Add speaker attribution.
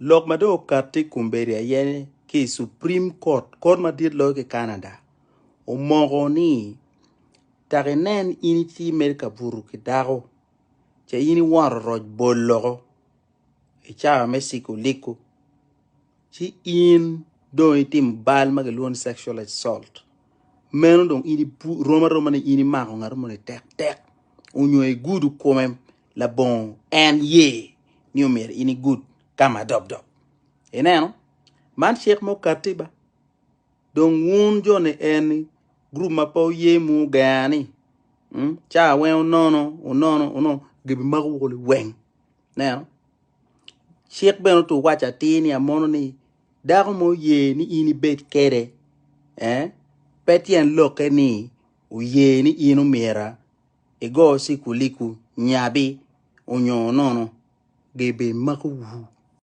Speaker 1: lok mado kati kumberia yen ki Supreme Court madit lo ke Canada omoko ni tarinen ini ti Amerika buru ki dago che ini war rocbol logo e cawa me sikuliku chi in do itim bal magalon sexual assault meno dong ini roma ne ini mako ngar mo ne tek unyo e gudu komem la bon en ye ni omer ini good kama dob eneno man sheikh mo katiba dong wun jone en group ma po ye mu gani cha we unono gibi magu wole weng neno sheikh beno to wacha tini amono ni dago mo ye ni ini bet kere petien loke ni uye ni inu mera ego sikuliku nyabi unyo nono gebe magu